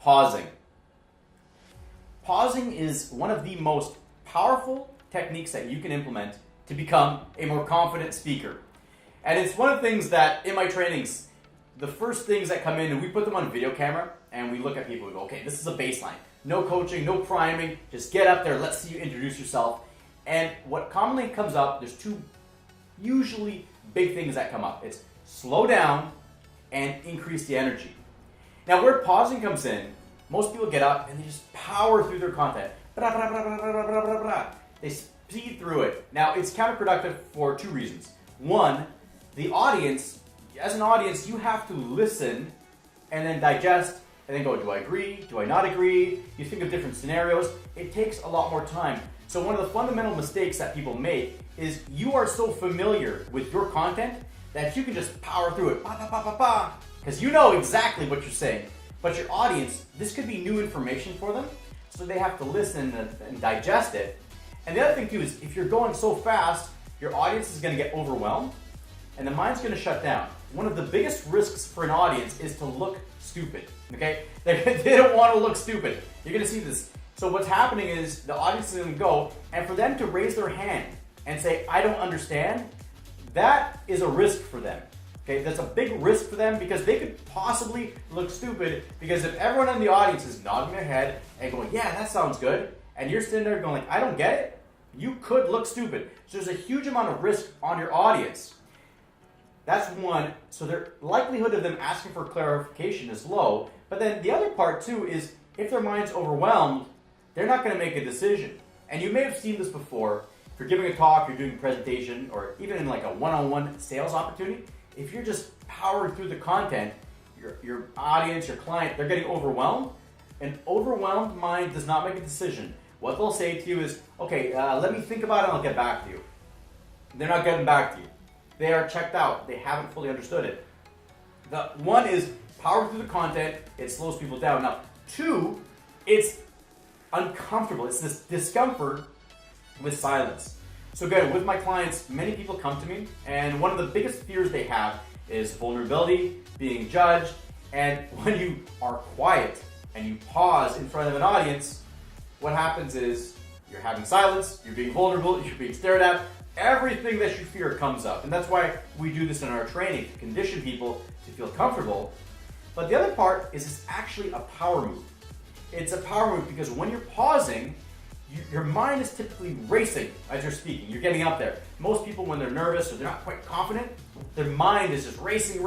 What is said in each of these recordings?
pausing. Pausing is one of the most powerful techniques that you can implement to become a more confident speaker. And it's one of the things that in my trainings, the first things that come in, and we put them on video camera, and we look at people and go, okay, this is a baseline. No coaching, no priming, just get up there, let's see you introduce yourself. And what commonly comes up, there's two usually big things that come up. It's slow down and increase the energy. Now where pausing comes in, most people get up and they just power through their content. They speed through it. Now it's counterproductive for two reasons. One, the audience, as an audience, you have to listen and then digest and then go, do I agree? Do I not agree? You think of different scenarios. It takes a lot more time. So one of the fundamental mistakes that people make is you are so familiar with your content that you can just power through it, because you know exactly what you're saying. But your audience, this could be new information for them, so they have to listen and digest it. And the other thing too is if you're going so fast, your audience is going to get overwhelmed and the mind's going to shut down. One of the biggest risks for an audience is to look stupid, okay? They don't want to look stupid. You're going to see this. So what's happening is the audience is going to go, and for them to raise their hand and say, I don't understand, that is a risk for them. Okay, that's a big risk for them because they could possibly look stupid, because if everyone in the audience is nodding their head and going, yeah, that sounds good, and you're sitting there going like, I don't get it, you could look stupid. So there's a huge amount of risk on your audience. That's one. So the likelihood of them asking for clarification is low. But then the other part too is if their mind's overwhelmed, they're not going to make a decision. And you may have seen this before. If you're giving a talk, you're doing a presentation, or even in like a one-on-one sales opportunity, if you're just powering through the content, your audience, your client, they're getting overwhelmed. An overwhelmed mind does not make a decision. What they'll say to you is, okay, let me think about it and I'll get back to you. They're not getting back to you. They are checked out. They haven't fully understood it. The one is power through the content. It slows people down. Now, two, it's uncomfortable. It's this discomfort with silence. So again, with my clients, many people come to me, and one of the biggest fears they have is vulnerability, being judged, and when you are quiet and you pause in front of an audience, what happens is you're having silence, you're being vulnerable, you're being stared at, everything that you fear comes up. And that's why we do this in our training, to condition people to feel comfortable. But the other part is it's actually a power move. It's a power move because when you're pausing, your mind is typically racing as you're speaking. You're getting up there. Most people, when they're nervous or they're not quite confident, their mind is just racing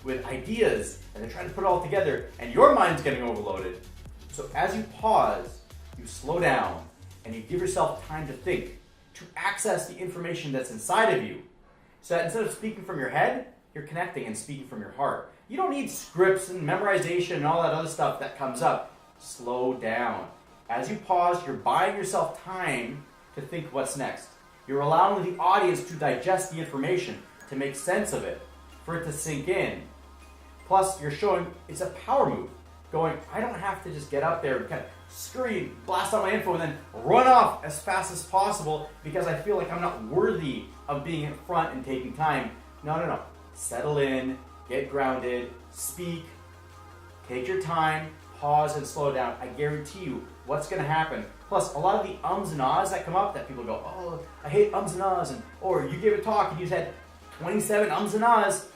with ideas, and they're trying to put it all together, and your mind's getting overloaded. So as you pause, you slow down, and you give yourself time to think, to access the information that's inside of you. So that instead of speaking from your head, you're connecting and speaking from your heart. You don't need scripts and memorization and all that other stuff that comes up. Slow down. As you pause, you're buying yourself time to think what's next. You're allowing the audience to digest the information, to make sense of it, for it to sink in. Plus, you're showing it's a power move. Going, I don't have to just get up there and kind of scream, blast out my info, and then run off as fast as possible because I feel like I'm not worthy of being in front and taking time. No. Settle in, get grounded, speak, take your time, pause and slow down. I guarantee you what's going to happen. Plus, a lot of the ums and ahs that come up that people go, oh, I hate ums and ahs, and or you gave a talk and you said 27 ums and ahs.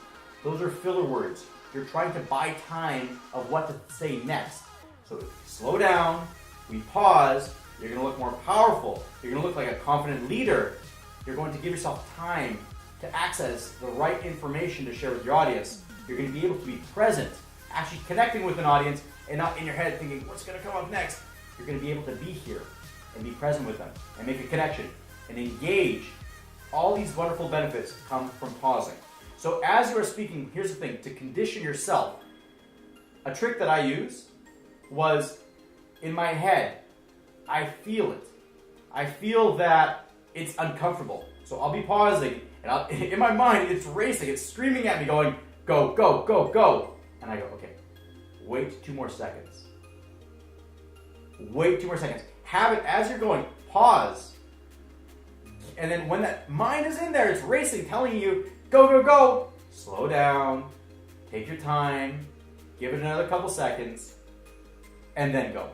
Those are filler words. You're trying to buy time of what to say next. So slow down, we pause, you're going to look more powerful, you're going to look like a confident leader, you're going to give yourself time to access the right information to share with your audience. You're going to be able to be present, actually connecting with an audience and not in your head thinking, what's going to come up next? You're going to be able to be here and be present with them and make a connection and engage. All these wonderful benefits come from pausing. So as you are speaking, here's the thing, to condition yourself, a trick that I use was in my head, I feel it. I feel that it's uncomfortable. So I'll be pausing, and in my mind, it's racing, it's screaming at me going, go, go, go, go. And I go, okay, wait 2 more seconds. Wait 2 more seconds. Have it as you're going, pause. And then when that mind is in there, it's racing, telling you, go, go, go. Slow down, take your time, give it another couple seconds, and then go.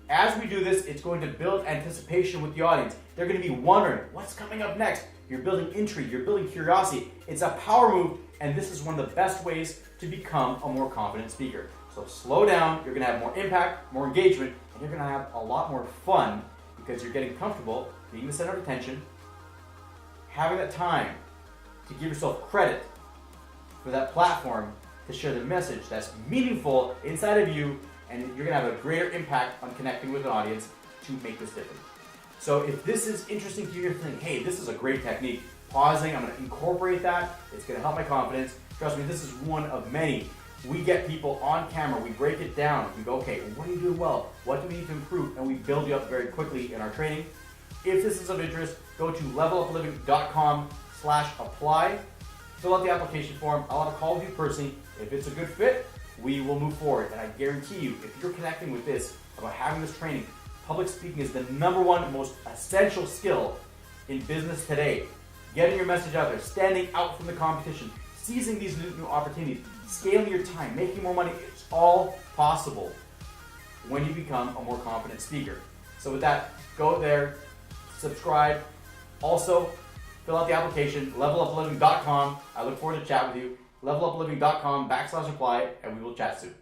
As we do this, it's going to build anticipation with the audience. They're going to be wondering, what's coming up next? You're building intrigue, you're building curiosity. It's a power move, and this is one of the best ways to become a more confident speaker. So slow down, you're going to have more impact, more engagement, and you're going to have a lot more fun because you're getting comfortable being the center of attention, having that time to give yourself credit for that platform to share the message that's meaningful inside of you, and you're going to have a greater impact on connecting with an audience to make this different. So if this is interesting to you, you're thinking, hey, this is a great technique. Pausing, I'm going to incorporate that. It's going to help my confidence. Trust me, this is one of many. We get people on camera. We break it down. We go, okay, what are you doing well? What do we need to improve? And we build you up very quickly in our training. If this is of interest, go to levelupliving.com/apply. Fill out the application form. I'll have a call with you personally. If it's a good fit, we will move forward. And I guarantee you, if you're connecting with this, about having this training, public speaking is the #1 most essential skill in business today. Getting your message out there, standing out from the competition, seizing these new opportunities, scaling your time, making more money, it's all possible when you become a more confident speaker. So with that, go there, subscribe. Also, fill out the application, levelupliving.com. I look forward to chat with you. levelupliving.com/apply, and we will chat soon.